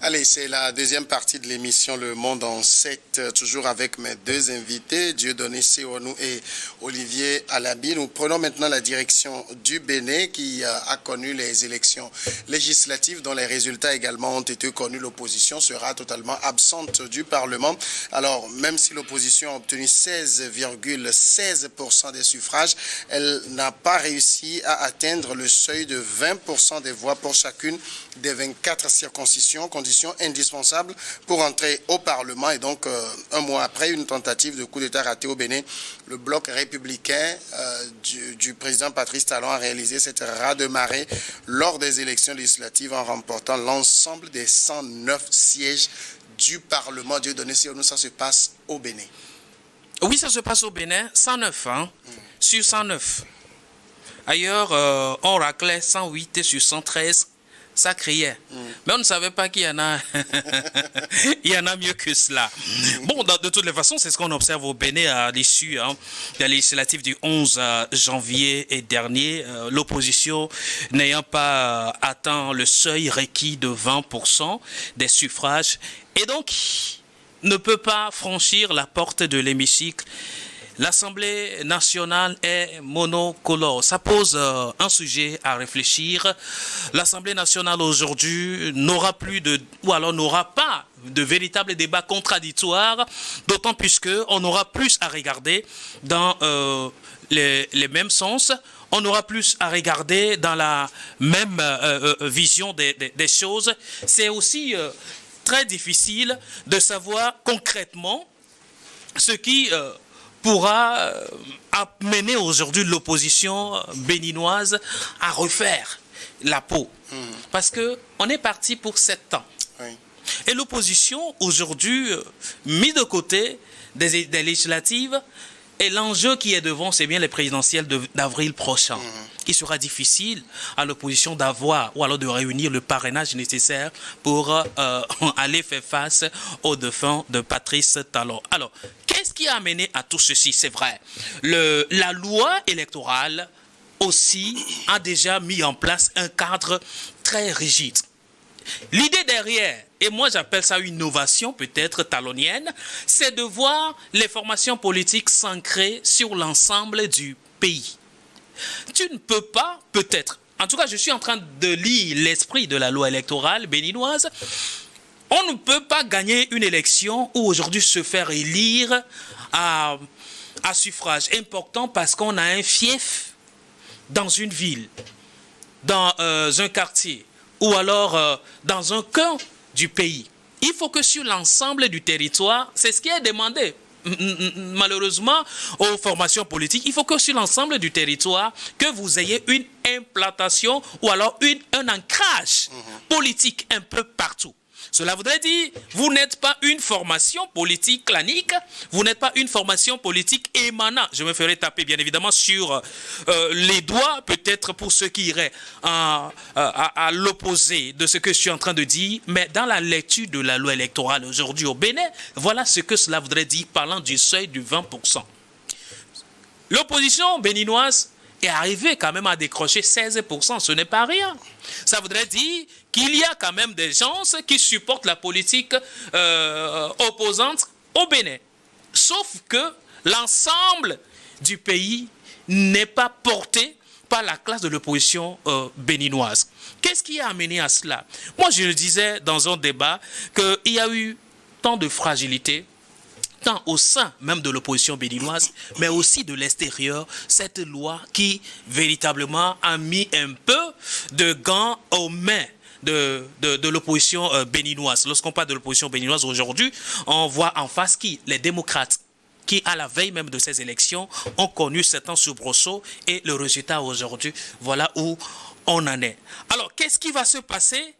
Allez, c'est la deuxième partie de l'émission Le Monde en 7, toujours avec mes deux invités, Dieudonné Seonou et Olivier Alabi. Nous prenons maintenant la direction du Bénin qui a connu les élections législatives dont les résultats également ont été connus. L'opposition sera totalement absente du Parlement. Alors, même si l'opposition a obtenu 16,16% des suffrages, elle n'a pas réussi à atteindre le seuil de 20% des voix pour chacune des 24 circonscriptions, condition indispensable pour entrer au Parlement. Et donc, un mois après une tentative de coup d'État ratée au Bénin, le bloc républicain du président Patrice Talon a réalisé cette raz-de-marée lors des élections législatives en remportant l'ensemble des 109 sièges du Parlement. Dieudonné Seonou, ça se passe au Bénin. Oui, ça se passe au Bénin, 109, sur 109. Ailleurs, on raclait 108 sur 113. Ça criait. Mais on ne savait pas qu'il y en a il y en a mieux que cela. Bon, de toutes les façons, c'est ce qu'on observe au Bénin à l'issue de la législative du 11 janvier dernier. L'opposition n'ayant pas atteint le seuil requis de 20% des suffrages et donc ne peut pas franchir la porte de l'hémicycle. L'Assemblée nationale est monocolore. Ça pose un sujet à réfléchir. L'Assemblée nationale aujourd'hui n'aura pas de véritable débat contradictoire, d'autant puisque on aura plus à regarder dans les mêmes sens. On aura plus à regarder dans la même vision des choses. C'est aussi très difficile de savoir concrètement ce qui pourra amener aujourd'hui l'opposition béninoise à refaire la peau. Parce qu'on est parti pour 7 ans. Oui. Et l'opposition, aujourd'hui, mis de côté des législatives, et l'enjeu qui est devant, c'est bien les présidentielles d'avril prochain. Il sera difficile à l'opposition d'avoir ou alors de réunir le parrainage nécessaire pour aller faire face aux défunts de Patrice Talon. Alors, qu'est-ce qui a amené à tout ceci? C'est vrai. La loi électorale aussi a déjà mis en place un cadre très rigide. L'idée derrière, et moi j'appelle ça une innovation peut-être talonienne, c'est de voir les formations politiques s'ancrer sur l'ensemble du pays. Tu ne peux pas, peut-être, en tout cas je suis en train de lire l'esprit de la loi électorale béninoise, on ne peut pas gagner une élection ou aujourd'hui se faire élire à suffrage important parce qu'on a un fief dans une ville, dans un quartier, ou alors dans un coin du pays. Il faut que sur l'ensemble du territoire, c'est ce qui est demandé. Malheureusement, aux formations politiques, il faut que sur l'ensemble du territoire, que vous ayez une implantation ou alors un ancrage politique un peu partout. Cela voudrait dire, vous n'êtes pas une formation politique clanique, vous n'êtes pas une formation politique émanant. Je me ferai taper bien évidemment sur les doigts, peut-être pour ceux qui iraient à l'opposé de ce que je suis en train de dire, mais dans la lecture de la loi électorale aujourd'hui au Bénin, voilà ce que cela voudrait dire parlant du seuil du 20%. L'opposition béninoise est arrivée quand même à décrocher 16%, ce n'est pas rien. Ça voudrait dire qu'il y a quand même des gens qui supportent la politique opposante au Bénin. Sauf que l'ensemble du pays n'est pas porté par la classe de l'opposition béninoise. Qu'est-ce qui a amené à cela? Moi, je le disais dans un débat qu'il y a eu tant de fragilité, tant au sein même de l'opposition béninoise, mais aussi de l'extérieur, cette loi qui véritablement a mis un peu de gants aux mains de l'opposition béninoise. Lorsqu'on parle de l'opposition béninoise aujourd'hui, on voit en face qui? Les démocrates, qui à la veille même de ces élections ont connu certains soubresauts et le résultat aujourd'hui, voilà où on en est. Alors, qu'est-ce qui va se passer?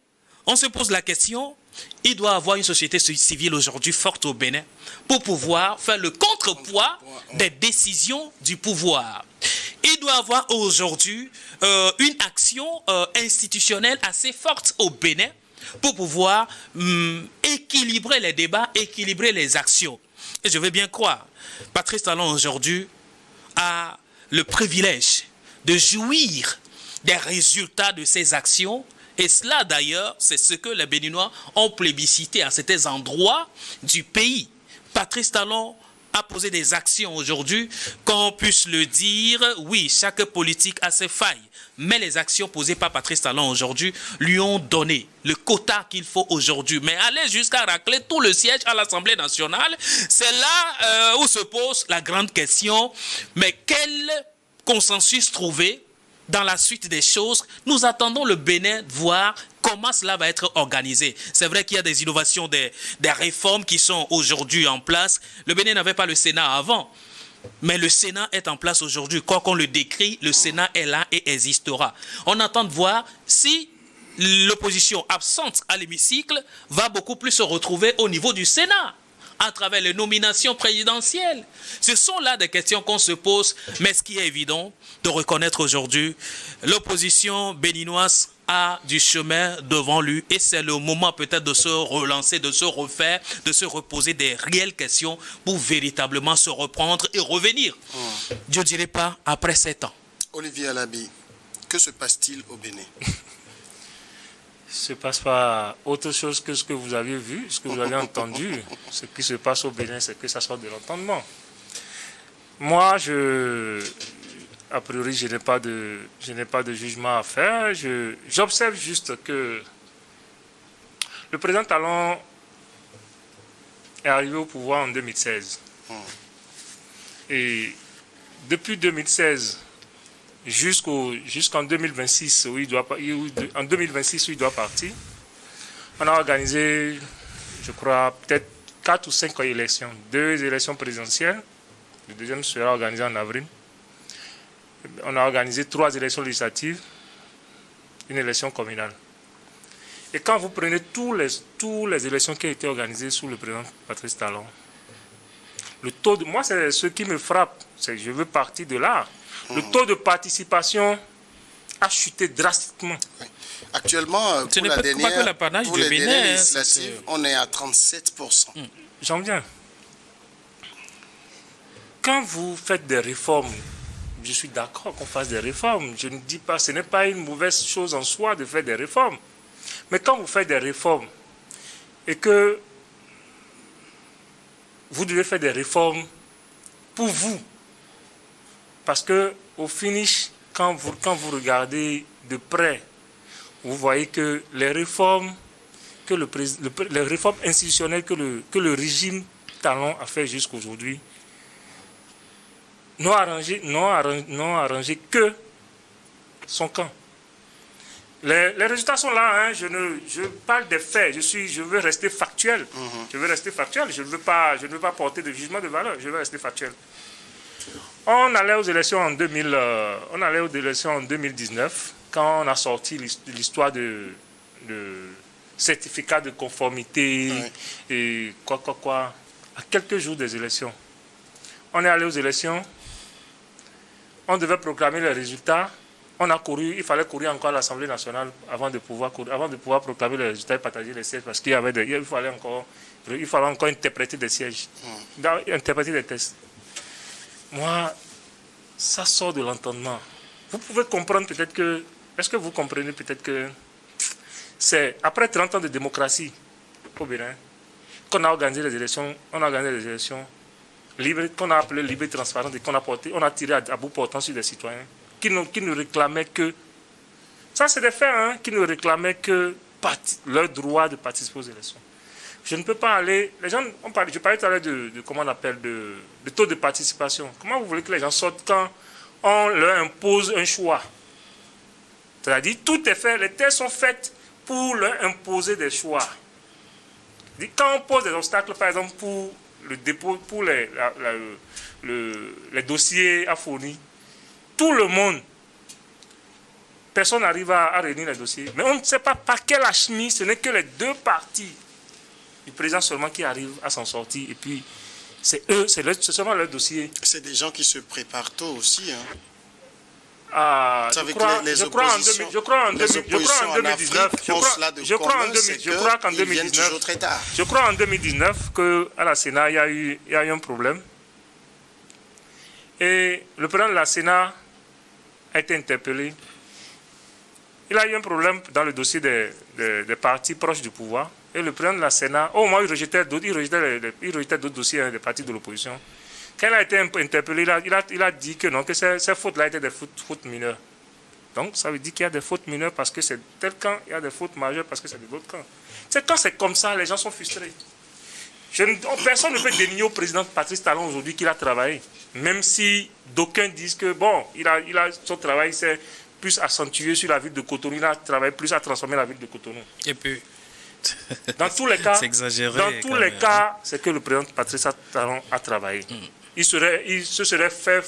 On se pose la question. Il doit y avoir une société civile aujourd'hui forte au Bénin pour pouvoir faire le contrepoids des décisions du pouvoir. Il doit y avoir aujourd'hui une action institutionnelle assez forte au Bénin pour pouvoir équilibrer les débats, équilibrer les actions. Et je veux bien croire, Patrice Talon aujourd'hui a le privilège de jouir des résultats de ses actions Et cela, d'ailleurs, c'est ce que les Béninois ont plébiscité à certains endroits du pays. Patrice Talon a posé des actions aujourd'hui, qu'on puisse le dire, oui, chaque politique a ses failles. Mais les actions posées par Patrice Talon aujourd'hui lui ont donné le quota qu'il faut aujourd'hui. Mais aller jusqu'à racler tout le siège à l'Assemblée nationale, c'est là où se pose la grande question. Mais quel consensus trouver dans la suite des choses? Nous attendons le Bénin voir comment cela va être organisé. C'est vrai qu'il y a des innovations, des réformes qui sont aujourd'hui en place. Le Bénin n'avait pas le Sénat avant. Mais le Sénat est en place aujourd'hui. Quoi qu'on le décrit, le Sénat est là et existera. On attend de voir si l'opposition absente à l'hémicycle va beaucoup plus se retrouver au niveau du Sénat, à travers les nominations présidentielles. Ce sont là des questions qu'on se pose, mais ce qui est évident de reconnaître aujourd'hui, l'opposition béninoise a du chemin devant lui et c'est le moment peut-être de se relancer, de se refaire, de se reposer des réelles questions pour véritablement se reprendre et revenir. Je ne dirais pas après 7 ans. Olivier Alabi, que se passe-t-il au Bénin? Il ne se passe pas autre chose que ce que vous avez vu, ce que vous avez entendu. Ce qui se passe au Bénin, c'est que ça sort de l'entendement. Moi, a priori, je n'ai pas de jugement à faire. J'observe juste que le président Talon est arrivé au pouvoir en 2016. Et depuis 2016 jusqu'en 2026, où il doit partir, on a organisé, je crois, peut-être 4 ou 5 élections. 2 élections présidentielles. Le deuxième sera organisé en avril. On a organisé 3 élections législatives, une élection communale. Et quand vous prenez toutes les élections qui ont été organisées sous le président Patrice Talon, le taux de, moi, c'est ce qui me frappe, c'est que je veux partir de là. Le taux de participation a chuté drastiquement. Oui. Actuellement, pour la dernière, pour les dernières législatives, on est à 37%. J'en viens. Quand vous faites des réformes, je suis d'accord qu'on fasse des réformes. Je ne dis pas, ce n'est pas une mauvaise chose en soi de faire des réformes. Mais quand vous faites des réformes et que vous devez faire des réformes pour vous, parce que au finish, quand vous regardez de près, vous voyez que les réformes, les réformes institutionnelles que le régime Talon a fait jusqu'aujourd'hui n'ont arrangé que son camp. Les résultats sont là. Hein. Je parle des faits. Je veux rester factuel. Je veux rester factuel. Je ne veux pas porter de jugement de valeur. Je veux rester factuel. On allait aux élections en 2019 quand on a sorti l'histoire de certificat de conformité et quoi. À quelques jours des élections, on est allé aux élections. On devait proclamer les résultats. On a couru, il fallait courir encore à l'Assemblée nationale avant de pouvoir proclamer les résultats et partager les sièges parce qu'il fallait encore interpréter des sièges, interpréter des tests. Moi, ça sort de l'entendement. Vous pouvez comprendre peut-être que, est-ce que vous comprenez peut-être que c'est après 30 ans de démocratie au Bénin qu'on a organisé les élections, libres, qu'on a appelé libres et transparentes et qu'on a tiré à bout portant sur des citoyens qui ne réclamaient que, ça c'est des faits, hein, qui ne réclamaient que leur droit de participer aux élections. Je ne peux pas aller, les gens, je parlais tout à l'heure de comment on appelle, de taux de participation. Comment vous voulez que les gens sortent quand on leur impose un choix? C'est-à-dire, tout est fait, les tests sont faits pour leur imposer des choix. Quand on pose des obstacles, par exemple, pour le dépôt, pour les dossiers à fournir, tout le monde, personne n'arrive à réunir les dossiers. Mais on ne sait pas par quelle alchimie, ce n'est que les 2 parties du président seulement qui arrivent à s'en sortir. Et puis, c'est seulement leur dossier. C'est des gens qui se préparent tôt aussi. Hein. Je crois en 2019 qu'à la Sénat, il y a eu un problème. Et le président de la Sénat a été interpellé. il a eu un problème dans le dossier des partis proches du pouvoir. Et le président de la Sénat, au moment où il rejetait d'autres dossiers des partis de l'opposition, quand il a été interpellé, il a dit que non, que ces fautes-là étaient des fautes mineures. Donc, ça veut dire qu'il y a des fautes mineures parce que c'est tel camp, il y a des fautes majeures parce que c'est de l'autre camp. C'est quand c'est comme ça, les gens sont frustrés. Personne ne peut dénier au président Patrice Talon aujourd'hui qu'il a travaillé. Même si d'aucuns disent que, bon, son travail s'est plus accentué sur la ville de Cotonou, il a travaillé plus à transformer la ville de Cotonou. Et puis, dans tous les cas, c'est exagéré, c'est que le président Patrice Talon a travaillé. Il se serait fait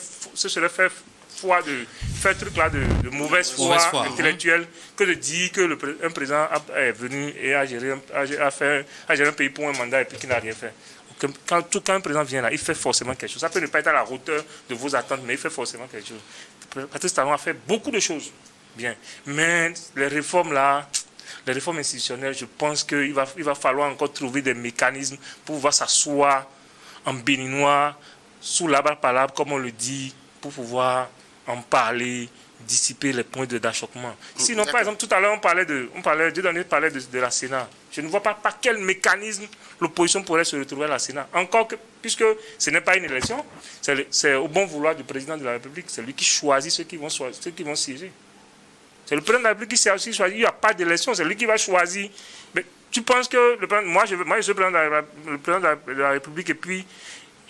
de mauvaise foi intellectuelle que de dire que un président est venu et a géré un pays pour un mandat et puis qu'il n'a rien fait. Quand un président vient là, il fait forcément quelque chose. Ça peut ne pas être à la hauteur de vos attentes, mais il fait forcément quelque chose. Patrice Talon a fait beaucoup de choses bien. Mais les réformes institutionnelles, je pense qu'il va falloir encore trouver des mécanismes pour pouvoir s'asseoir en béninois, sous l'arbre par l'arbre, comme on le dit, pour pouvoir en parler, dissiper les points d'achoppement. Sinon, par exemple, tout à l'heure, on parlait de la Sénat. Je ne vois pas par quel mécanisme l'opposition pourrait se retrouver à la Sénat. Encore que, puisque ce n'est pas une élection, c'est au bon vouloir du président de la République. C'est lui qui choisit ceux qui vont siéger. C'est le président de la République qui choisit. Il n'y a pas d'élection, c'est lui qui va choisir. Mais tu penses que moi, je suis le président de la République et puis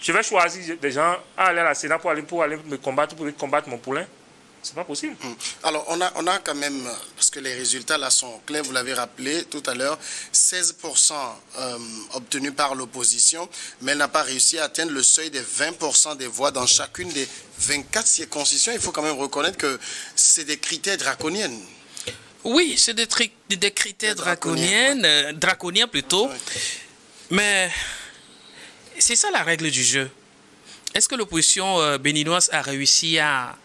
je vais choisir des gens à aller à la Sénat pour aller me combattre, pour combattre mon poulain? C'est pas possible. Alors, on a quand même, parce que les résultats là sont clairs, vous l'avez rappelé tout à l'heure, 16% obtenus par l'opposition, mais elle n'a pas réussi à atteindre le seuil des 20% des voix dans chacune des 24 circonscriptions. Il faut quand même reconnaître que c'est des critères draconiens. Oui, c'est des critères draconiens plutôt. Oui. Mais c'est ça la règle du jeu. Est-ce que l'opposition béninoise a réussi à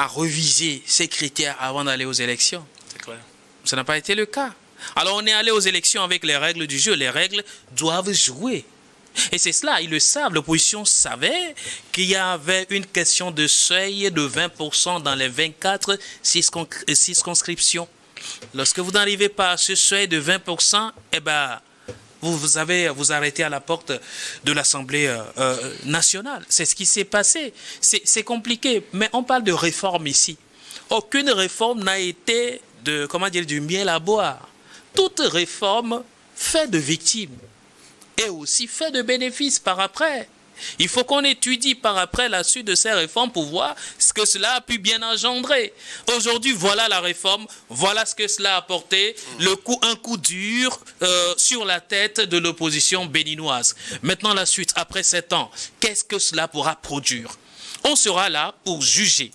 reviser ces critères avant d'aller aux élections? C'est clair. Ça n'a pas été le cas. Alors on est allé aux élections avec les règles du jeu. Les règles doivent jouer. Et c'est cela, ils le savent. L'opposition savait qu'il y avait une question de seuil de 20% dans les 24 circonscriptions. Lorsque vous n'arrivez pas à ce seuil de 20%, eh ben, vous arrêtez à la porte de l'Assemblée nationale. C'est ce qui s'est passé. C'est compliqué, mais on parle de réforme ici. Aucune réforme n'a été du miel à boire. Toute réforme fait de victimes et aussi fait de bénéfices par après. Il faut qu'on étudie par après la suite de ces réformes pour voir ce que cela a pu bien engendrer. Aujourd'hui, voilà la réforme, voilà ce que cela a apporté, un coup dur sur la tête de l'opposition béninoise. Maintenant, la suite, après 7 ans, qu'est-ce que cela pourra produire? On sera là pour juger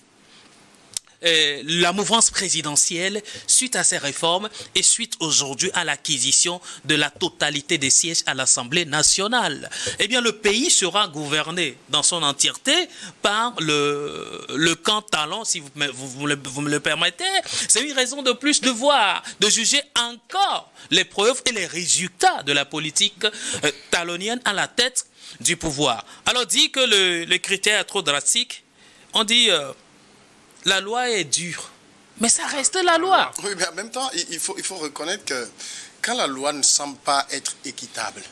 la mouvance présidentielle suite à ces réformes et suite aujourd'hui à l'acquisition de la totalité des sièges à l'Assemblée nationale. Eh bien, le pays sera gouverné dans son entièreté par le camp Talon, si vous me le permettez. C'est une raison de plus de voir, de juger encore les preuves et les résultats de la politique talonienne à la tête du pouvoir. Alors, dit que le critère est trop drastique, on dit... la loi est dure, mais ça reste la loi. Oui, mais en même temps, il faut reconnaître que quand la loi ne semble pas être équitable,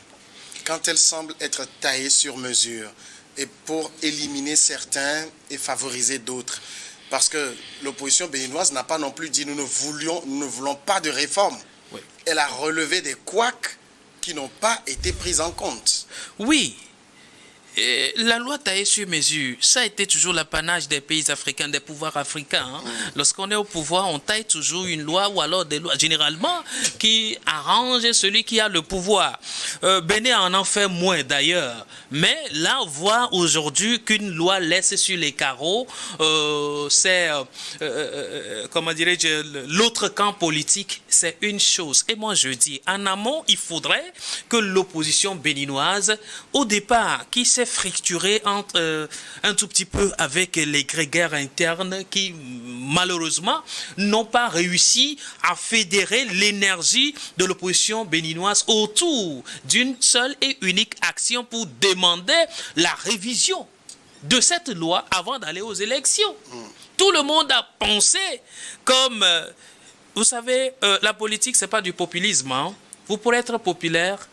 quand elle semble être taillée sur mesure, et pour éliminer certains et favoriser d'autres, parce que l'opposition béninoise n'a pas non plus dit nous ne voulons pas de réforme. Oui. Elle a relevé des couacs qui n'ont pas été pris en compte. Oui. Et la loi taillée sur mesure, ça a été toujours l'apanage des pays africains, des pouvoirs africains. Hein. Lorsqu'on est au pouvoir, on taille toujours une loi ou alors des lois, généralement, qui arrangent celui qui a le pouvoir. Bénin en fait moins d'ailleurs. Mais là, voir aujourd'hui qu'une loi laisse sur les carreaux, c'est, l'autre camp politique, c'est une chose. Et moi, je dis, en amont, il faudrait que l'opposition béninoise, au départ, qui s'est fracturé un tout petit peu avec les grégaires internes qui, malheureusement, n'ont pas réussi à fédérer l'énergie de l'opposition béninoise autour d'une seule et unique action pour demander la révision de cette loi avant d'aller aux élections. Tout le monde a pensé comme vous savez, la politique, ce n'est pas du populisme. Hein. Vous pourrez être populaire,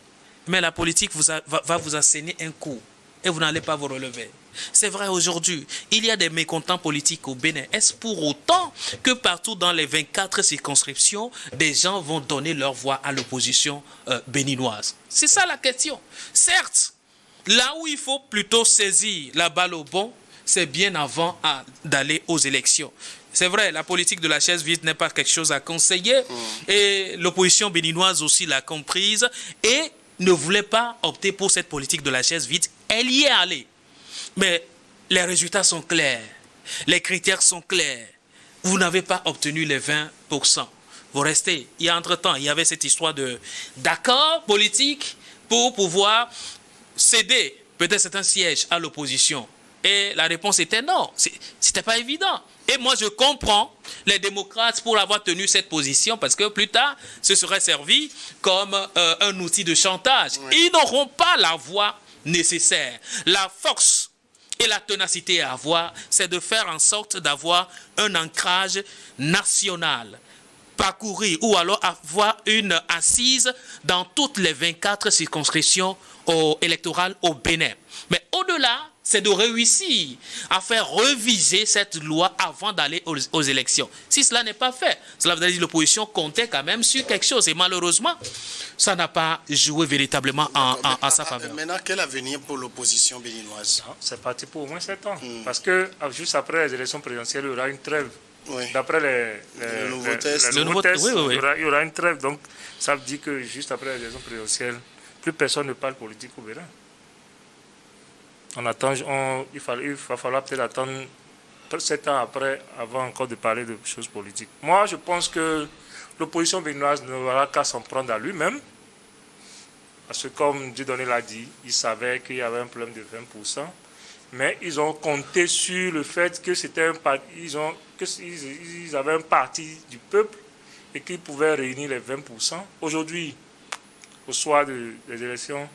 mais la politique va vous asséner un coup et vous n'allez pas vous relever. C'est vrai aujourd'hui, il y a des mécontents politiques au Bénin. Est-ce pour autant que partout dans les 24 circonscriptions, des gens vont donner leur voix à l'opposition béninoise? C'est ça la question. Certes, là où il faut plutôt saisir la balle au bon, c'est bien avant d'aller aux élections. C'est vrai, la politique de la chaise vide n'est pas quelque chose à conseiller et l'opposition béninoise aussi l'a comprise et ne voulait pas opter pour cette politique de la chaise vide. Elle y est allée. Mais les résultats sont clairs, les critères sont clairs. Vous n'avez pas obtenu les 20%. Vous restez. Il y a entre-temps, il y avait cette histoire d'accord politique pour pouvoir céder peut-être c'est un siège à l'opposition. Et la réponse était non. C'était pas évident. Et moi, je comprends les démocrates pour avoir tenu cette position parce que plus tard, ce serait servi comme un outil de chantage. Oui. Ils n'auront pas la voix nécessaire. La force et la ténacité à avoir, c'est de faire en sorte d'avoir un ancrage national, parcourir ou alors avoir une assise dans toutes les 24 circonscriptions électorales au Bénin. Mais au-delà, c'est de réussir à faire reviser cette loi avant d'aller aux élections. Si cela n'est pas fait, cela veut dire que l'opposition comptait quand même sur quelque chose. Et malheureusement, ça n'a pas joué véritablement en sa faveur. Maintenant, quel avenir pour l'opposition béninoise? C'est parti pour au moins 7 ans. Parce que juste après les élections présidentielles, il y aura une trêve. Oui. D'après les nouveaux tests, oui. Il y aura une trêve. Donc, ça veut dire que juste après les élections présidentielles, plus personne ne parle politique au Bénin. Il va falloir peut-être attendre 7 ans après avant encore de parler de choses politiques. Moi, je pense que l'opposition béninoise n'aura qu'à s'en prendre à lui-même. Parce que comme Dieudonné l'a dit, il savait qu'il y avait un problème de 20%. Mais ils ont compté sur le fait que ils avaient un parti du peuple et qu'ils pouvaient réunir les 20%. Aujourd'hui, au soir des élections,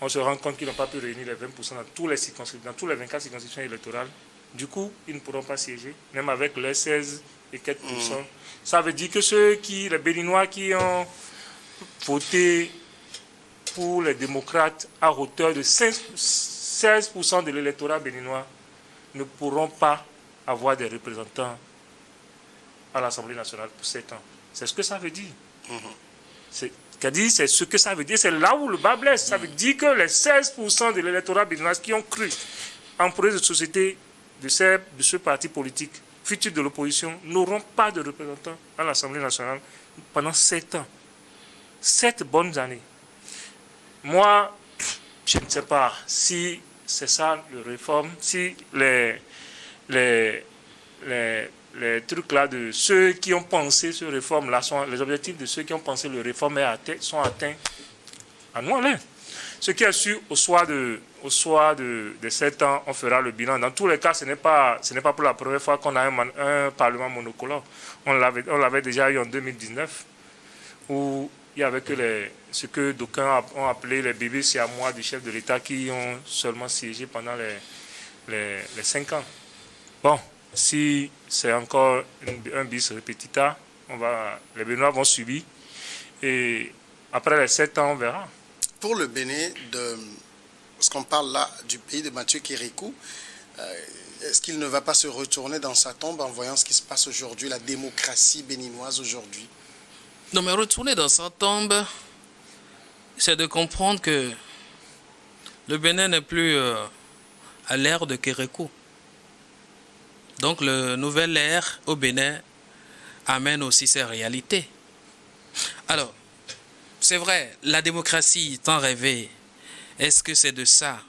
on se rend compte qu'ils n'ont pas pu réunir les 20% dans tous les 24 circonscriptions électorales. Du coup, ils ne pourront pas siéger, même avec les 16 et quelques pourcents. Ça veut dire que les Béninois qui ont voté pour les démocrates à hauteur de 16% de l'électorat béninois ne pourront pas avoir des représentants à l'Assemblée nationale pour 7 ans. C'est ce que ça veut dire. C'est ce que ça veut dire. C'est là où le bas blesse. Ça veut dire que les 16% de l'électorat béninois qui ont cru en projet de société de ce parti politique futur de l'opposition n'auront pas de représentants à l'Assemblée nationale pendant 7 ans. 7 bonnes années. Moi, je ne sais pas si c'est ça le réforme, si les trucs là de ceux qui ont pensé ce réforme là, les objectifs de ceux qui ont pensé le réforme sont atteints à Noualin. Ce qui est sûr, au soir de 7 ans, on fera le bilan. Dans tous les cas, ce n'est pas pour la première fois qu'on a un parlement monocolore. On l'avait déjà eu en 2019, où il y avait que ce que d'aucuns ont appelé les bébés siamois du chef de l'État qui ont seulement siégé pendant les 5 ans. Bon, si c'est encore un bis repetita, les Béninois vont subir. Et après les 7 ans, on verra. Pour le Bénin, parce qu'on parle là du pays de Mathieu Kérékou, est-ce qu'il ne va pas se retourner dans sa tombe en voyant ce qui se passe aujourd'hui, la démocratie béninoise aujourd'hui? Non, mais retourner dans sa tombe, c'est de comprendre que le Bénin n'est plus à l'ère de Kérékou. Donc, le nouvel ère au Bénin amène aussi ses réalités. Alors, c'est vrai, la démocratie tant rêvée, est-ce que c'est de ça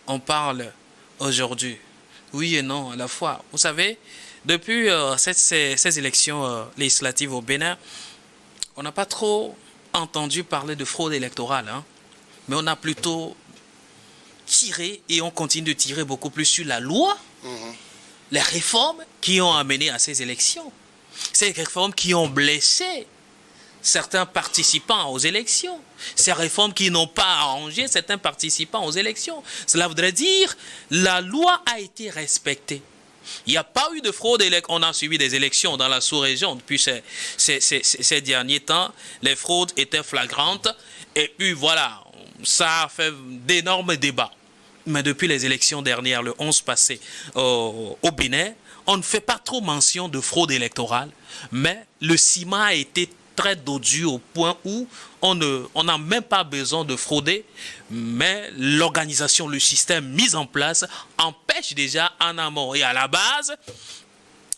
on parle aujourd'hui? Oui et non à la fois. Vous savez, depuis ces élections législatives au Bénin, on n'a pas trop entendu parler de fraude électorale, hein, mais on a plutôt tiré et on continue de tirer beaucoup plus sur la loi, les réformes qui ont amené à ces élections. Ces réformes qui ont blessé certains participants aux élections. Ces réformes qui n'ont pas arrangé certains participants aux élections. Cela voudrait dire la loi a été respectée. Il n'y a pas eu de fraude. On a suivi des élections dans la sous-région depuis ces derniers temps. Les fraudes étaient flagrantes. Et puis voilà, ça a fait d'énormes débats. Mais depuis les élections dernières, le 11 passé au Bénin, on ne fait pas trop mention de fraude électorale. Mais le ciment a été très dodu au point où on n'a même pas besoin de frauder, mais l'organisation, le système mis en place empêche déjà en amont et à la base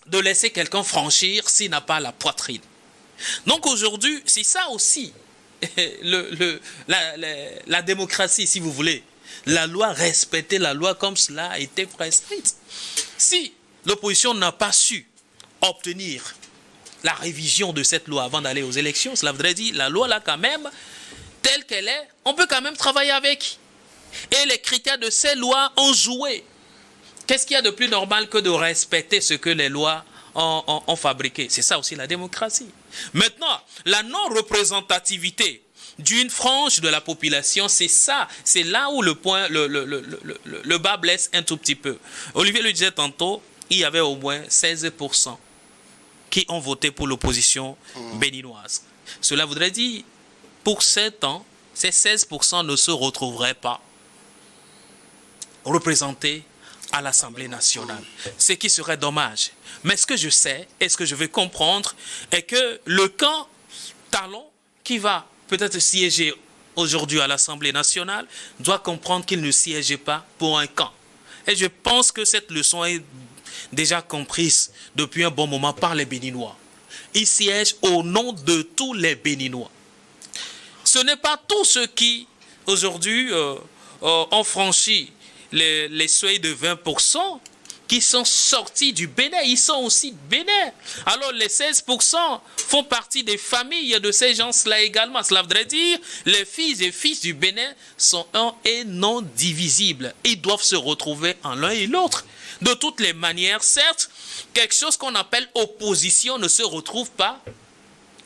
de laisser quelqu'un franchir s'il n'a pas la poitrine. Donc aujourd'hui, c'est ça aussi, la démocratie, si vous voulez. La loi, respecter la loi comme cela a été prescrite. Si l'opposition n'a pas su obtenir la révision de cette loi avant d'aller aux élections, cela voudrait dire la loi là quand même, telle qu'elle est, on peut quand même travailler avec. Et les critères de ces lois ont joué. Qu'est-ce qu'il y a de plus normal que de respecter ce que les lois ont fabriqué? C'est ça aussi la démocratie. Maintenant, la non-représentativité d'une frange de la population, c'est ça. C'est là où le bas blesse un tout petit peu. Olivier le disait tantôt, il y avait au moins 16% qui ont voté pour l'opposition béninoise. Cela voudrait dire, pour 7 ans, ces 16% ne se retrouveraient pas représentés à l'Assemblée nationale. Ce qui serait dommage. Mais ce que je sais et ce que je veux comprendre est que le camp Talon, qui va peut-être siéger aujourd'hui à l'Assemblée nationale, doit comprendre qu'il ne siégeait pas pour un camp. Et je pense que cette leçon est déjà comprise depuis un bon moment par les Béninois. Ils siègent au nom de tous les Béninois. Ce n'est pas tous ceux qui, aujourd'hui, ont franchi les seuils de 20% qui sont sortis du Bénin. Ils sont aussi Bénin. Alors les 16% font partie des familles de ces gens-là également. Cela voudrait dire les filles et fils du Bénin sont un et non divisibles. Ils doivent se retrouver en l'un et l'autre. De toutes les manières, certes, quelque chose qu'on appelle opposition ne se retrouve pas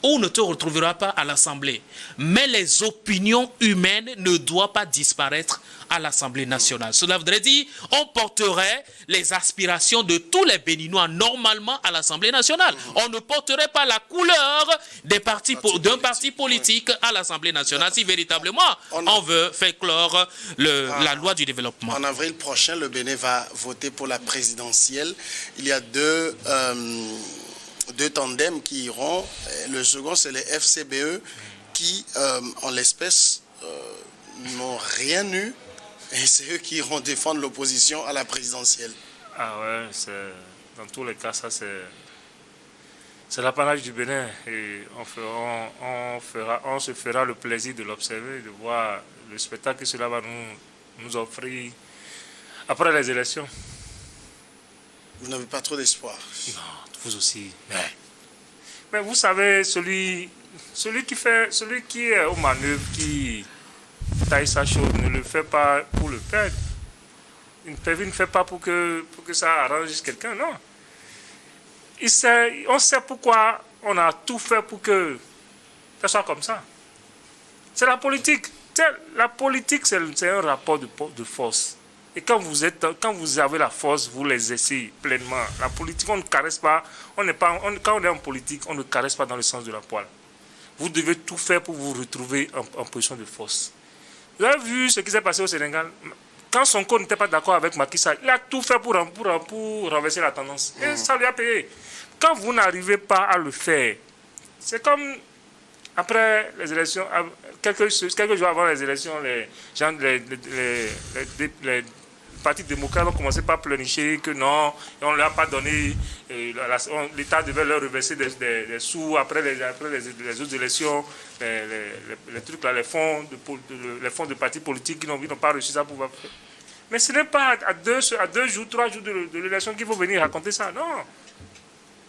ou ne te retrouvera pas à l'Assemblée. Mais les opinions humaines ne doivent pas disparaître à l'Assemblée nationale. Cela voudrait dire on porterait les aspirations de tous les Béninois normalement à l'Assemblée nationale. On ne porterait pas la couleur d'un parti politique à l'Assemblée nationale si véritablement on veut faire clore la loi du développement. En avril prochain, le Bénin va voter pour la présidentielle. Il y a deux tandems qui iront. Le second, c'est les FCBE qui, en l'espèce, n'ont rien eu. Et c'est eux qui iront défendre l'opposition à la présidentielle. Ah ouais, dans tous les cas, ça c'est l'apanage du Bénin. Et on se fera le plaisir de l'observer, de voir le spectacle que cela va nous offrir après les élections. Vous n'avez pas trop d'espoir? Non, vous aussi. Mais vous savez, celui qui est aux manœuvres, qui taille sa chose, ne le fait pas pour le perdre. Une PV ne fait pas pour que ça arrange quelqu'un, non. On sait pourquoi on a tout fait pour que ça soit comme ça. C'est la politique. La politique, c'est un rapport de force. Et quand vous avez la force, vous l'exercez pleinement. La politique, on ne caresse pas. Quand on est en politique, on ne caresse pas dans le sens de la poêle. Vous devez tout faire pour vous retrouver en position de force. Vous avez vu ce qui s'est passé au Sénégal? Quand Sonko n'était pas d'accord avec Macky Sall, il a tout fait pour renverser la tendance. Et ça lui a payé. Quand vous n'arrivez pas à le faire, c'est comme après les élections, quelques jours avant les élections, les partis démocrates ont commencé par pleurnicher que non, on ne leur a pas donné, l'État devait leur reverser des sous après les autres élections, les trucs là, les fonds de partis politiques qui n'ont pas reçu ça pour pouvoir faire. Mais ce n'est pas à 2 jours, 3 jours de l'élection qu'il faut venir raconter ça, non.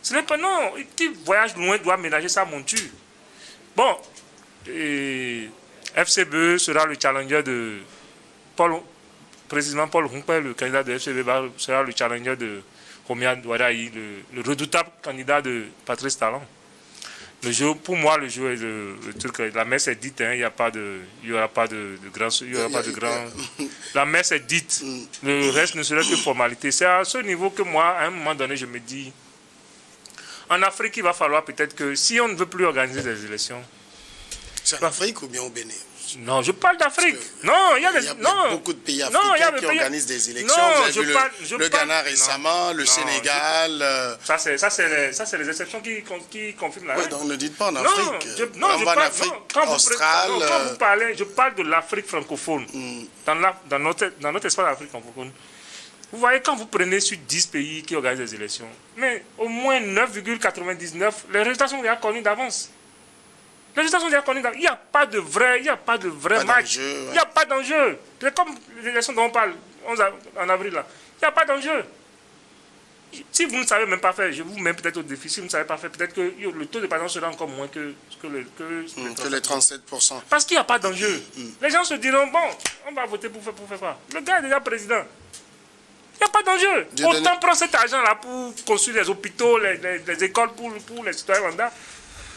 Ce n'est pas, non, qui voyage loin doit ménager sa monture. Bon, FCBE sera le challenger de précisément Paul Hunkwe, le candidat de FCBE, sera le challenger de Romian Douadaï, le redoutable candidat de Patrice Talon. Le jeu, pour moi, le jeu est le truc. La messe est dite, hein, il n'y aura pas de grand. La messe est dite. Le reste ne serait que formalité. C'est à ce niveau que moi, à un moment donné, je me dis, en Afrique, il va falloir peut-être que si on ne veut plus organiser des élections. C'est en Afrique ou bien au Bénin? Non, je parle d'Afrique. Non, il y a beaucoup de pays africains qui organisent des élections. Vous avez vu le Ghana récemment, le Sénégal. Ça, c'est les exceptions qui confirment la règle. Oui, donc ne dites pas en Afrique. On va en Afrique australe. Quand vous parlez, je parle de l'Afrique francophone. Dans notre espace d'Afrique francophone. Vous voyez, quand vous prenez sur 10 pays qui organisent des élections, mais au moins 9,99, les résultats sont déjà connus d'avance. Les résultats sont déjà connus d'avance. Il n'y a pas de vrai match. Il n'y a pas d'enjeu. C'est comme les élections dont on parle en avril là. Il n'y a pas d'enjeu. Si vous ne savez même pas faire, je vous mets peut-être au défi. Si vous ne savez pas faire, peut-être que le taux de participation sera encore moins que les 37%. Parce qu'il n'y a pas d'enjeu. Les gens se diront, bon, on va voter pour faire quoi? Le gars est déjà président. Il n'y a pas d'enjeu. Autant prendre cet argent-là pour construire les hôpitaux, les écoles pour les citoyens lambda.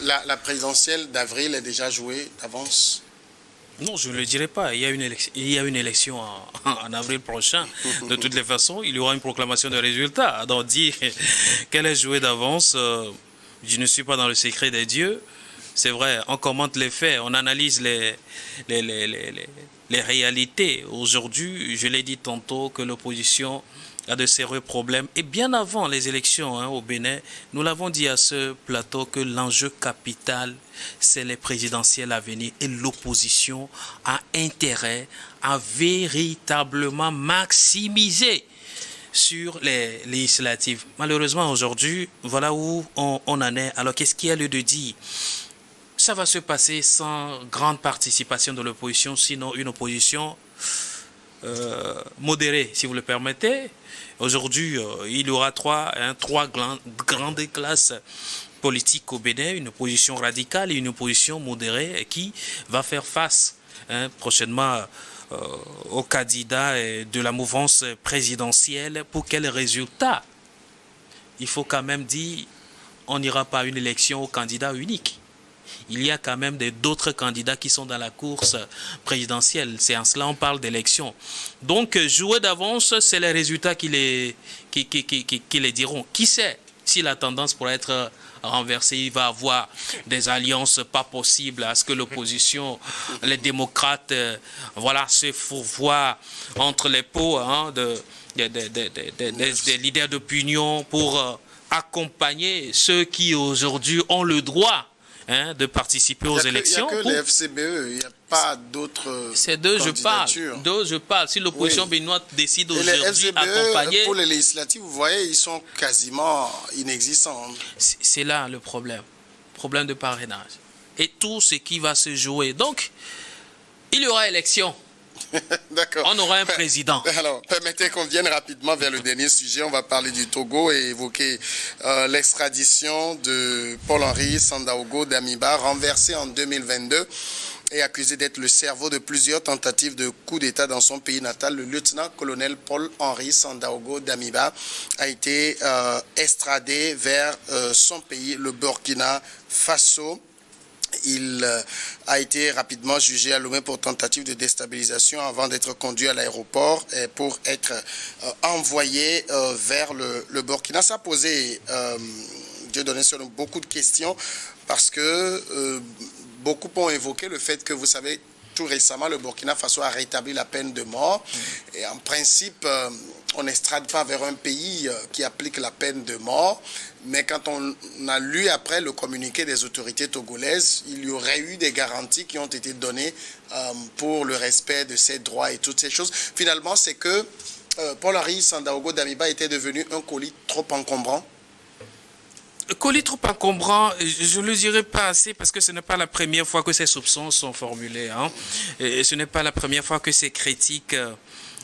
La présidentielle d'avril est déjà jouée d'avance? Non, je ne le dirai pas. Il y a une élection en avril prochain. De toutes les façons, il y aura une proclamation de résultats. Donc dire qu'elle est jouée d'avance, je ne suis pas dans le secret des dieux. C'est vrai, on commente les faits, on analyse les réalités. Aujourd'hui, je l'ai dit tantôt que l'opposition a de sérieux problèmes. Et bien avant les élections au Bénin, nous l'avons dit à ce plateau que l'enjeu capital, c'est les présidentielles à venir. Et l'opposition a intérêt à véritablement maximiser sur les législatives. Malheureusement, aujourd'hui, voilà où on en est. Alors, qu'est-ce qu'il y a lieu de dire? Ça va se passer sans grande participation de l'opposition, sinon une opposition modérée, si vous le permettez. Aujourd'hui, il y aura trois grandes classes politiques au Bénin, une opposition radicale et une opposition modérée qui va faire face prochainement aux candidats de la mouvance présidentielle. Pour quel résultat? Il faut quand même dire, on n'ira pas à une élection au candidat unique. Il y a quand même d'autres candidats qui sont dans la course présidentielle. C'est en cela on parle d'élection. Donc, jouer d'avance, c'est les résultats qui les diront. Qui sait si la tendance pourrait être renversée? Il va y avoir des alliances pas possibles à ce que l'opposition, les démocrates, se fourvoient entre les pots des leaders d'opinion pour accompagner ceux qui aujourd'hui ont le droit de participer aux élections. Il n'y a que les FCBE, il n'y a pas d'autres. C'est d'eux je parle. Si l'opposition béninoise décide aujourd'hui d'accompagner. Pour les législatives, vous voyez, ils sont quasiment inexistants. C'est là le problème de parrainage. Et tout ce qui va se jouer. Donc, il y aura élection. D'accord. On aura un président. Alors, permettez qu'on vienne rapidement vers le dernier sujet. On va parler du Togo et évoquer l'extradition de Paul-Henri Sandaogo Damiba, renversé en 2022 et accusé d'être le cerveau de plusieurs tentatives de coup d'État dans son pays natal. Le lieutenant-colonel Paul-Henri Sandaogo Damiba a été extradé vers son pays, le Burkina Faso. Il a été rapidement jugé à Lomé pour tentative de déstabilisation avant d'être conduit à l'aéroport pour être envoyé vers le Burkina. Ça a posé, Dieudonné, sur nous beaucoup de questions parce que beaucoup ont évoqué le fait que, vous savez, tout récemment, le Burkina Faso a rétabli la peine de mort. Et en principe, on n'extrade pas vers un pays qui applique la peine de mort. Mais quand on a lu après le communiqué des autorités togolaises, il y aurait eu des garanties qui ont été données pour le respect de ces droits et toutes ces choses. Finalement, c'est que Paul-Henri Sandaogo Damiba était devenu un colis trop encombrant. Colis trop encombrant, je ne le dirai pas assez parce que ce n'est pas la première fois que ces soupçons sont formulés. Et ce n'est pas la première fois que ces critiques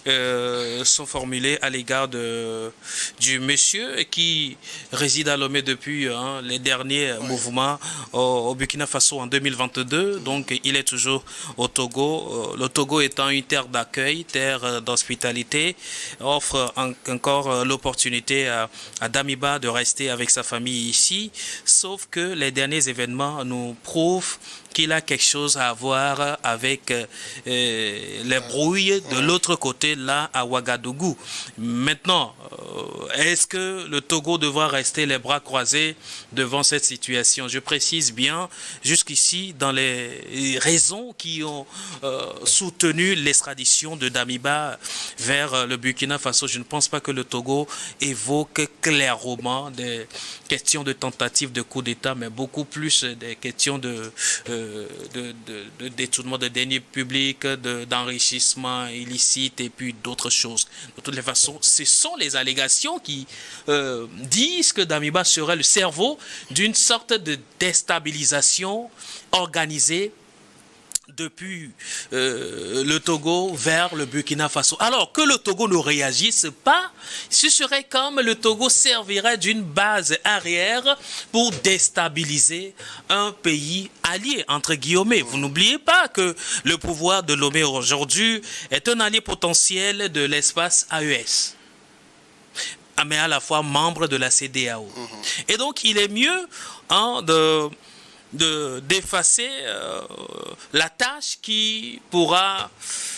sont formulées à l'égard du monsieur qui réside à Lomé depuis les derniers mouvements au Burkina Faso en 2022. Donc, il est toujours au Togo. Le Togo étant une terre d'accueil, terre d'hospitalité, offre encore l'opportunité à Damiba de rester avec sa famille ici. Sauf que les derniers événements nous prouvent qu'il a quelque chose à voir avec les brouilles de l'autre côté, là, à Ouagadougou. Maintenant, est-ce que le Togo devra rester les bras croisés devant cette situation? Je précise bien, jusqu'ici, dans les raisons qui ont soutenu l'extradition de Damiba vers le Burkina Faso, je ne pense pas que le Togo évoque clairement des questions de tentative de coup d'État, mais beaucoup plus des questions de détournement de deniers publics, d'enrichissement illicite et puis d'autres choses. De toutes les façons, ce sont les allégations qui disent que Damiba serait le cerveau d'une sorte de déstabilisation organisée depuis le Togo vers le Burkina Faso. Alors que le Togo ne réagisse pas, ce serait comme le Togo servirait d'une base arrière pour déstabiliser un pays allié, entre guillemets. Vous n'oubliez pas que le pouvoir de Lomé aujourd'hui est un allié potentiel de l'espace AES, mais à la fois membre de la CEDEAO. Et donc, il est mieux d'effacer la tâche qui pourra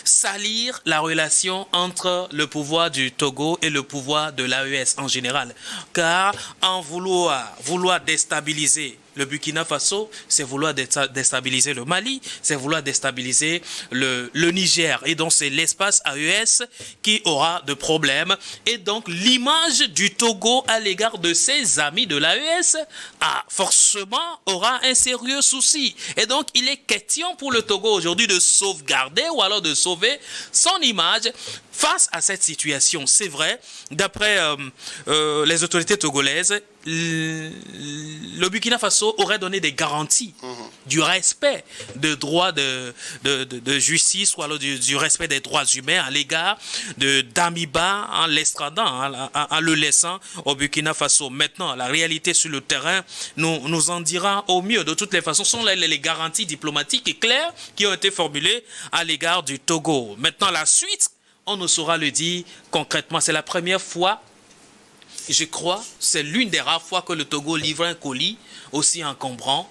salir la relation entre le pouvoir du Togo et le pouvoir de l'AES en général. Car en vouloir déstabiliser le Burkina Faso, c'est vouloir déstabiliser le Mali, c'est vouloir déstabiliser le Niger. Et donc, c'est l'espace AES qui aura de problèmes. Et donc, l'image du Togo à l'égard de ses amis de l'AES forcément aura un sérieux souci. Et donc, il est question pour le Togo aujourd'hui de sauvegarder ou alors de sauver son image face à cette situation. C'est vrai, d'après les autorités togolaises, le Burkina Faso aurait donné des garanties du respect de droits de justice ou alors du respect des droits humains à l'égard de Damiba en l'extradant, en le laissant au Burkina Faso. Maintenant, la réalité sur le terrain nous en dira au mieux. De toutes les façons, ce sont les garanties diplomatiques et claires qui ont été formulées à l'égard du Togo. Maintenant, la suite, on ne saura le dire concrètement. C'est la première fois, je crois, c'est l'une des rares fois que le Togo livre un colis aussi encombrant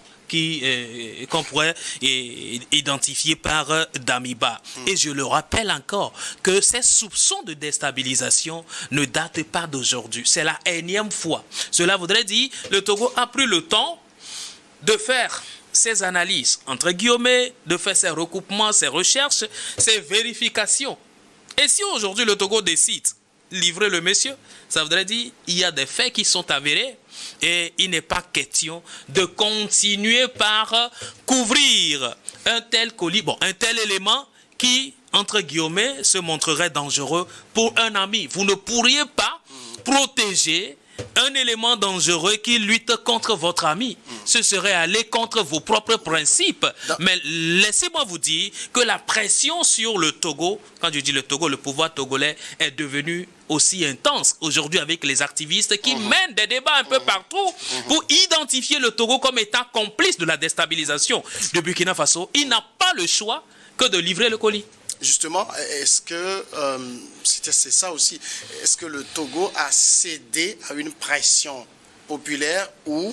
qu'on pourrait identifier par Damiba. Et je le rappelle encore que ces soupçons de déstabilisation ne datent pas d'aujourd'hui. C'est la énième fois. Cela voudrait dire que le Togo a pris le temps de faire ses analyses, entre guillemets, de faire ses recoupements, ses recherches, ses vérifications. Et si aujourd'hui le Togo décide de livrer le monsieur, ça voudrait dire qu'il y a des faits qui sont avérés et il n'est pas question de continuer par couvrir un tel colis, un tel élément qui, entre guillemets, se montrerait dangereux pour un ami. Vous ne pourriez pas protéger un élément dangereux qui lutte contre votre ami. Ce serait aller contre vos propres principes. Mais laissez-moi vous dire que la pression sur le Togo, quand je dis le Togo, le pouvoir togolais est devenu aussi intense aujourd'hui avec les activistes qui mènent des débats un peu partout pour identifier le Togo comme étant complice de la déstabilisation de Burkina Faso. Il n'a pas le choix que de livrer le colis. Justement, est-ce que, c'est ça aussi, est-ce que le Togo a cédé à une pression populaire ou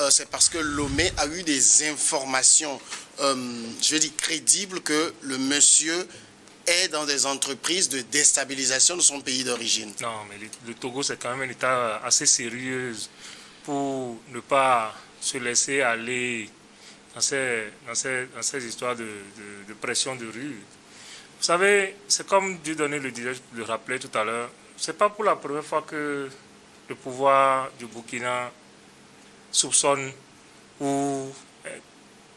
c'est parce que Lomé a eu des informations, je veux dire, crédibles que le monsieur est dans des entreprises de déstabilisation de son pays d'origine? Non, mais le Togo, c'est quand même un État assez sérieux pour ne pas se laisser aller dans ces histoires de pression de rue. Vous savez, c'est comme Dieudonné le rappelait tout à l'heure, c'est pas pour la première fois que le pouvoir du Burkina soupçonne ou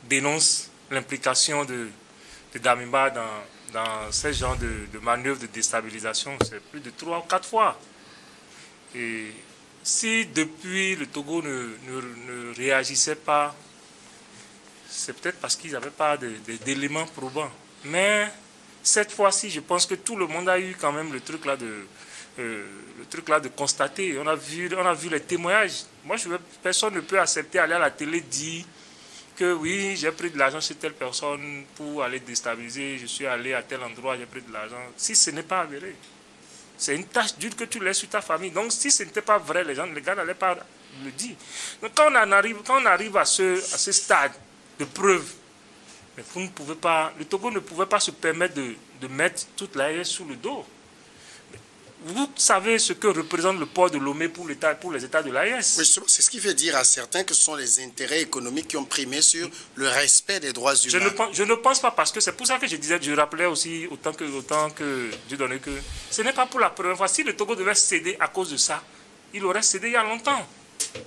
dénonce l'implication de Damiba dans ce genre de manœuvres de déstabilisation. C'est plus de 3 ou 4 fois. Et si depuis le Togo ne réagissait pas, c'est peut-être parce qu'ils n'avaient pas d'éléments probants. Mais cette fois-ci, je pense que tout le monde a eu quand même le truc là de constater. On a vu les témoignages. Moi, personne ne peut accepter aller à la télé dire que oui, j'ai pris de l'argent chez telle personne pour aller déstabiliser, je suis allé à tel endroit, j'ai pris de l'argent. Si ce n'est pas avéré, c'est une tâche dure que tu laisses sur ta famille. Donc, si ce n'était pas vrai, les gars n'allaient pas le dire. Donc, quand on arrive à ce stade de preuve, mais vous ne pouvez pas, le Togo ne pouvait pas se permettre de mettre toute l'AES sous le dos. Vous savez ce que représente le port de Lomé pour les États de l'AES. Oui, c'est ce qui fait dire à certains que ce sont les intérêts économiques qui ont primé sur le respect des droits humains. Je ne pense pas, parce que c'est pour ça que je rappelais aussi autant que Dieu donnait que ce n'est pas pour la première fois. Si le Togo devait céder à cause de ça, il aurait cédé il y a longtemps.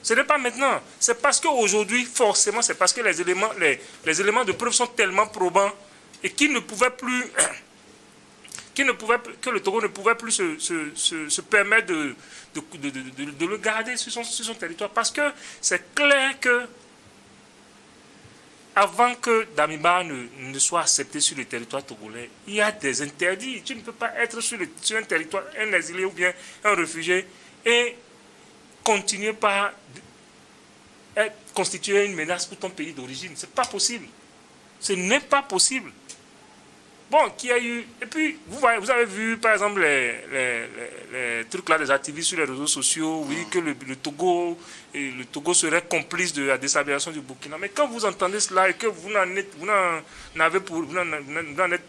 Ce n'est pas maintenant. C'est parce qu'aujourd'hui, forcément, c'est parce que les éléments de preuve sont tellement probants et qu'ils ne pouvaient plus... que le Togo ne pouvait plus se permettre de le garder sur son territoire. Parce que c'est clair que avant que Damiba ne soit accepté sur le territoire togolais, il y a des interdits. Tu ne peux pas être sur un territoire, un exilé ou bien un réfugié, et continuer par constituer une menace pour ton pays d'origine. Ce n'est pas possible. Ce n'est pas possible. Bon, qui a eu... Et puis, vous avez vu, par exemple, les trucs là des activistes sur les réseaux sociaux, oui, que le Togo serait complice de la déstabilisation du Burkina. Mais quand vous entendez cela et que vous n'en êtes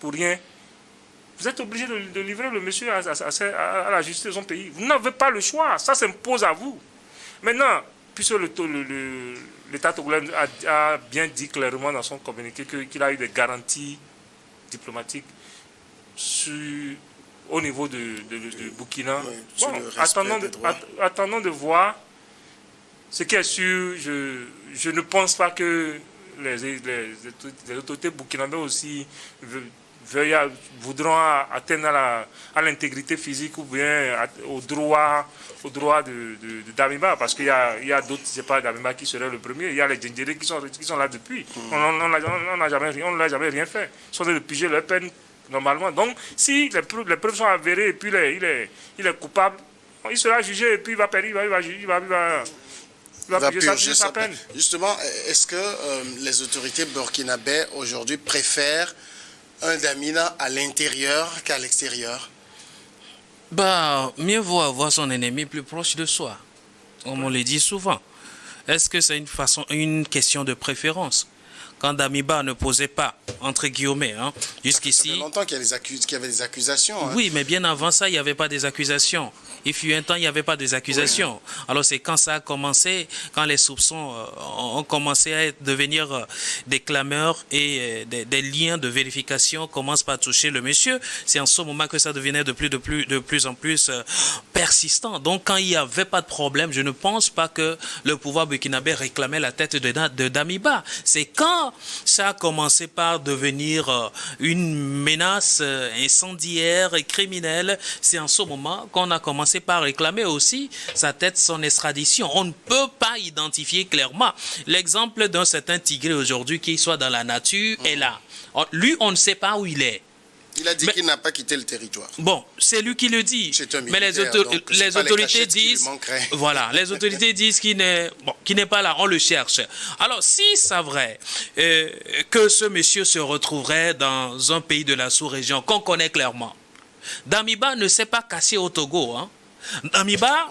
pour rien, vous êtes obligé de livrer le monsieur à la justice de son pays. Vous n'avez pas le choix. Ça s'impose à vous. Maintenant, puisque l'État togolais a bien dit clairement dans son communiqué qu'il a eu des garanties diplomatique au niveau de Burkina. Oui, bon, attendons de voir. Ce qui est sûr, je ne pense pas que les autorités burkinabées aussi voudront atteindre à l'intégrité physique ou bien au droit de Damiba, parce qu'il y a d'autres, c'est pas Damiba qui serait le premier, il y a les Djendjéré qui sont là depuis. On n'a jamais rien fait. Ils sont de piger leur peine normalement. Donc, si les preuves sont avérées et puis il est coupable, il sera jugé et puis il va purger sa peine. Justement, est-ce que les autorités burkinabées aujourd'hui préfèrent un Damina à l'intérieur qu'à l'extérieur? Mieux vaut avoir son ennemi plus proche de soi, comme on le dit souvent. Est-ce que c'est une question de préférence? Quand Damiba ne posait pas, entre guillemets, jusqu'ici... Ça fait longtemps qu'il y avait des accusations. Oui, mais bien avant ça, il n'y avait pas des accusations. Il fut un temps, il n'y avait pas des accusations. Oui. Alors c'est quand ça a commencé, quand les soupçons ont commencé à devenir des clameurs et des liens de vérification commencent par toucher le monsieur. C'est en ce moment que ça devenait de plus en plus persistant. Donc quand il n'y avait pas de problème, je ne pense pas que le pouvoir burkinabé réclamait la tête de Damiba. C'est quand ça a commencé par devenir une menace incendiaire et criminelle, c'est en ce moment qu'on a commencé par réclamer aussi sa tête, son extradition. On ne peut pas identifier clairement. L'exemple d'un certain Tigré aujourd'hui qui soit dans la nature est là. Lui, on ne sait pas où il est. Il a dit qu'il n'a pas quitté le territoire. Bon, c'est lui qui le dit. Mais les autorités disent, voilà, les autorités disent qu'il n'est pas là, on le cherche. Alors, si c'est vrai que ce monsieur se retrouverait dans un pays de la sous-région qu'on connaît clairement, Damiba ne s'est pas cassé au Togo, Damiba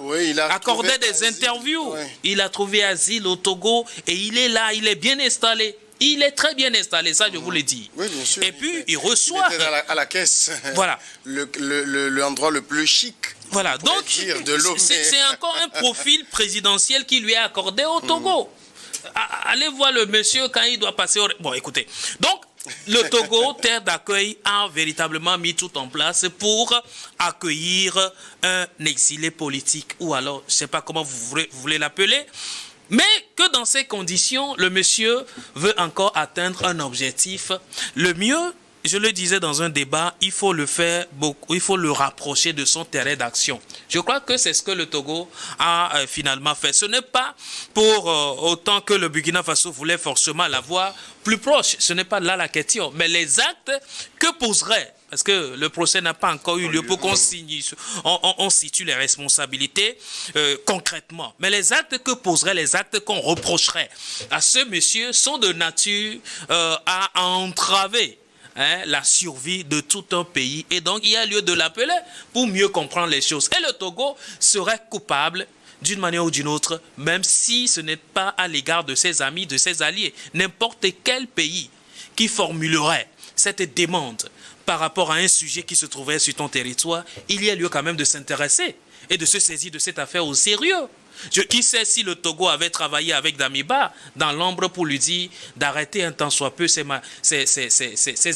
accordait des interviews. Oui. Il a trouvé asile au Togo et il est là, il est bien installé. Il est très bien installé, ça je vous le dis. Oui, bien sûr. Et puis, il reçoit... Il était à la caisse. Voilà. L'endroit le plus chic. Voilà, donc c'est encore un profil présidentiel qui lui est accordé au Togo. Allez voir le monsieur quand il doit passer au... Bon, écoutez. Donc, le Togo, terre d'accueil, a véritablement mis tout en place pour accueillir un exilé politique. Ou alors, je ne sais pas comment vous voulez l'appeler. Mais que dans ces conditions, le monsieur veut encore atteindre un objectif. Le mieux, je le disais dans un débat, il faut le faire beaucoup, il faut le rapprocher de son terrain d'action. Je crois que c'est ce que le Togo a finalement fait. Ce n'est pas pour autant que le Burkina Faso voulait forcément l'avoir plus proche. Ce n'est pas là la question. Mais les actes que poserait parce que le procès n'a pas encore eu lieu pour qu'on on situe les responsabilités concrètement. Mais les actes que poserait, les actes qu'on reprocherait à ce monsieur sont de nature à entraver la survie de tout un pays. Et donc, il y a lieu de l'appeler pour mieux comprendre les choses. Et le Togo serait coupable d'une manière ou d'une autre, même si ce n'est pas à l'égard de ses amis, de ses alliés. N'importe quel pays qui formulerait cette demande par rapport à un sujet qui se trouverait sur ton territoire, il y a lieu quand même de s'intéresser et de se saisir de cette affaire au sérieux. Qui sait si le Togo avait travaillé avec Damiba dans l'ombre pour lui dire d'arrêter un temps soit peu ses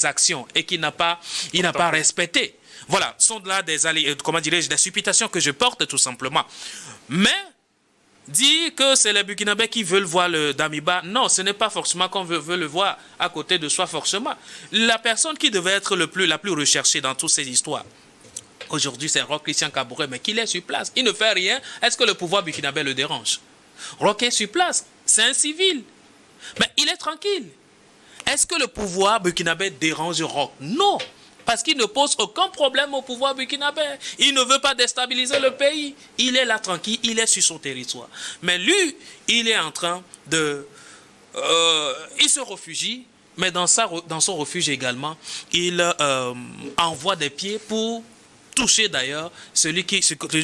actions et qu'il n'a pas respecté. Voilà, sont là des supputations que je porte tout simplement. Mais dire que c'est les Burkinabés qui veulent voir le Damiba, non, ce n'est pas forcément qu'on veut le voir à côté de soi forcément. La personne qui devait être la plus recherchée dans toutes ces histoires, aujourd'hui c'est Roch Christian Kaboré, mais qu'il est sur place, il ne fait rien. Est-ce que le pouvoir burkinabé le dérange? Roch est sur place, c'est un civil, mais il est tranquille. Est-ce que le pouvoir burkinabé dérange Roch? Non. Parce qu'il ne pose aucun problème au pouvoir burkinabé. Il ne veut pas déstabiliser le pays. Il est là tranquille, il est sur son territoire. Mais lui, il est en train de... il se réfugie, mais dans son refuge également, il envoie des pieds pour toucher d'ailleurs celui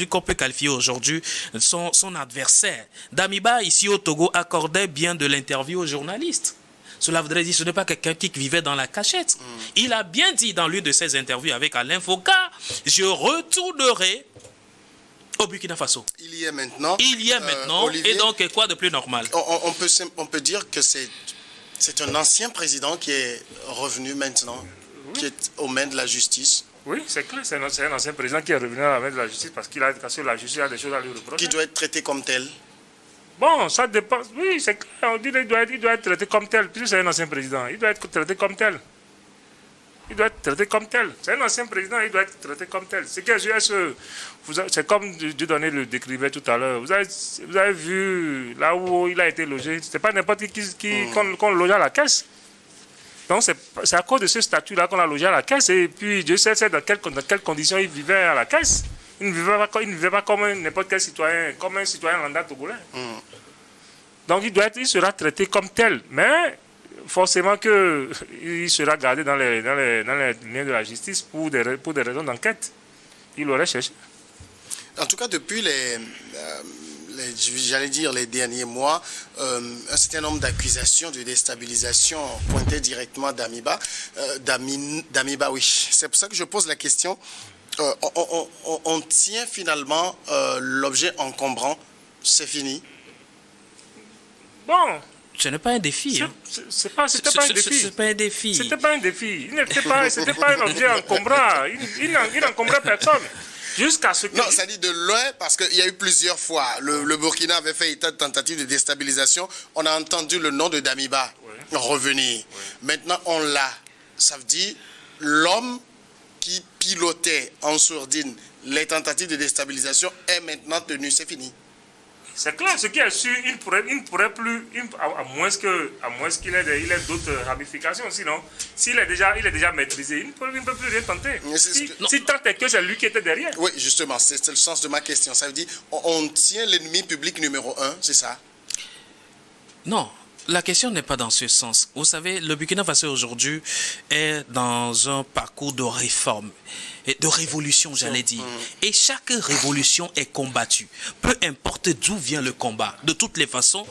qu'on peut qualifier aujourd'hui son adversaire. Damiba, ici au Togo, accordait bien de l'interview aux journalistes. Cela voudrait dire que ce n'est pas quelqu'un qui vivait dans la cachette. Il a bien dit dans l'une de ses interviews avec Alain Foucault, je retournerai au Burkina Faso. Il y est maintenant. Il y est maintenant. Olivier, et donc, quoi de plus normal? On peut dire que c'est un ancien président qui est revenu maintenant, qui est aux mains de la justice. Oui, c'est clair, c'est un ancien président qui est revenu à la main de la justice parce qu'il a cassé la justice, il a des choses à lui reprocher. Qui doit être traité comme tel. Bon, ça dépend. Oui, c'est clair. On dit qu'il doit être traité comme tel. Puisque c'est un ancien président, il doit être traité comme tel. Il doit être traité comme tel. C'est un ancien président, il doit être traité comme tel. C'est comme Dieudonné le décrivait tout à l'heure. Vous avez vu là où il a été logé. Ce n'est pas n'importe qui qu'on loge à la caisse. Donc c'est à cause de ce statut-là qu'on a logé à la caisse. Et puis Dieu sait dans quelles conditions il vivait à la caisse. Il ne vivait pas comme n'importe quel citoyen, comme un citoyen lambda togolais. Donc il sera traité comme tel, mais forcément qu'il sera gardé dans les liens de la justice pour des raisons d'enquête. Il l'aurait cherché. En tout cas, depuis les derniers mois, un certain nombre d'accusations de déstabilisation pointaient directement à Damiba. Damiba, oui. C'est pour ça que je pose la question. On tient finalement l'objet encombrant, c'est fini. Bon. Ce n'est pas un défi. C'était pas un défi. C'est pas un défi. C'était pas un défi. C'était pas un objet encombrant. Il n'encombrait personne. Jusqu'à ce que... Non, ça dit de loin, parce qu'il y a eu plusieurs fois. Le Burkina avait fait état de tentative de déstabilisation. On a entendu le nom de Damiba revenir. Oui. Maintenant, on l'a. Ça veut dire l'homme qui pilotait en sourdine les tentatives de déstabilisation est maintenant tenu, c'est fini. C'est clair, ce qui est sûr, il ne pourrait plus, à moins qu'il ait d'autres ramifications, sinon, s'il est déjà maîtrisé, il ne peut plus rien tenter. Si tant est que c'est lui qui était derrière. Oui, justement, c'est le sens de ma question. Ça veut dire, on tient l'ennemi public numéro 1, c'est ça? Non. La question n'est pas dans ce sens. Vous savez, le Burkina Faso aujourd'hui est dans un parcours de réforme, et de révolution, j'allais dire. Et chaque révolution est combattue. Peu importe d'où vient le combat. De toutes les façons,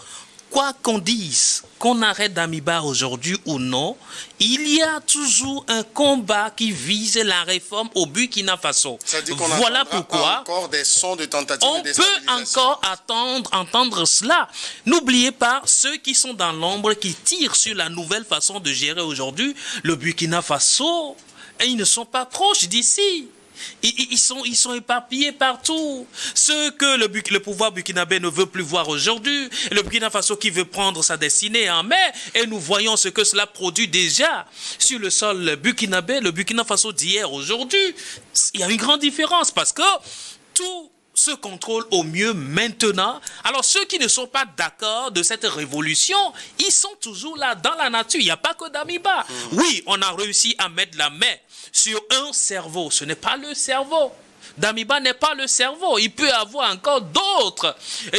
quoi qu'on dise, qu'on arrête Damiba aujourd'hui ou non, il y a toujours un combat qui vise la réforme au Burkina Faso. Voilà pourquoi encore des sons de tentative on de déstabilisation. peut encore entendre cela. N'oubliez pas ceux qui sont dans l'ombre, qui tirent sur la nouvelle façon de gérer aujourd'hui le Burkina Faso. Et ils ne sont pas proches d'ici. Ils sont éparpillés partout. Ce que le pouvoir burkinabé ne veut plus voir aujourd'hui, le Burkina Faso qui veut prendre sa destinée en main, et nous voyons ce que cela produit déjà sur le sol burkinabé, le Burkina Faso d'hier aujourd'hui. Il y a une grande différence parce que tout se contrôle au mieux maintenant. Alors ceux qui ne sont pas d'accord de cette révolution, ils sont toujours là dans la nature. Il n'y a pas que Damiba. Oui, on a réussi à mettre la main sur un cerveau. Ce n'est pas le cerveau. Damiba n'est pas le cerveau. Il peut y avoir encore d'autres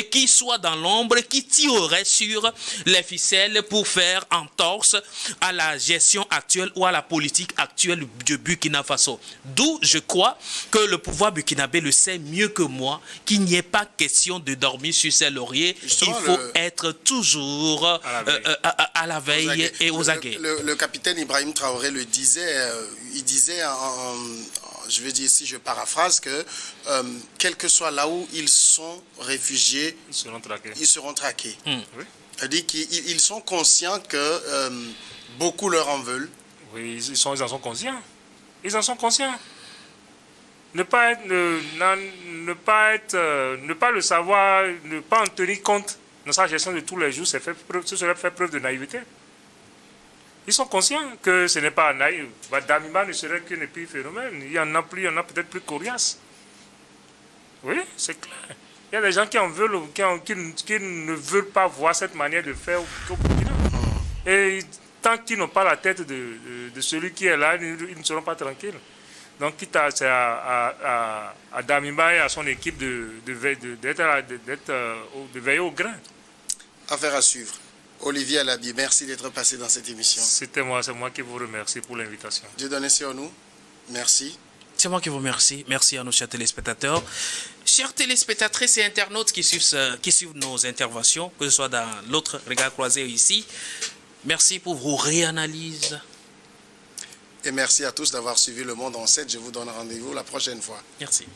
qui soient dans l'ombre, qui tireraient sur les ficelles pour faire entorse à la gestion actuelle ou à la politique actuelle du Burkina Faso. D'où je crois que le pouvoir burkinabé le sait mieux que moi, qu'il n'y ait pas question de dormir sur ses lauriers. Justement, il faut être toujours à la veille et aux aguets. Le capitaine Ibrahim Traoré le disait, il disait je veux dire, si je paraphrase, que quel que soit là où ils sont réfugiés, ils seront traqués. Oui. C'est-à-dire qu'ils sont conscients que beaucoup leur en veulent. Oui, ils en sont conscients. Ils en sont conscients. Ne pas le savoir, ne pas en tenir compte dans sa gestion de tous les jours, ce serait faire preuve de naïveté. Ils sont conscients que ce n'est pas naïf. Damiba ne serait qu'un épiphénomène. Il y en a peut-être plus coriaces. Oui, c'est clair. Il y a des gens qui en veulent, qui ne veulent pas voir cette manière de faire au Burkina. Et tant qu'ils n'ont pas la tête de celui qui est là, ils ne seront pas tranquilles. Donc, quitte à Damiba et à son équipe de veiller au grain. Affaire à suivre. Olivier Alabi, merci d'être passé dans cette émission. C'est moi qui vous remercie pour l'invitation. Dieu donné sur nous. Merci. C'est moi qui vous remercie. Merci à nos chers téléspectateurs. Chers téléspectatrices et internautes qui suivent nos interventions, que ce soit dans l'autre regard croisé ici, merci pour vos réanalyses. Et merci à tous d'avoir suivi Le Monde en 7. Je vous donne rendez-vous la prochaine fois. Merci.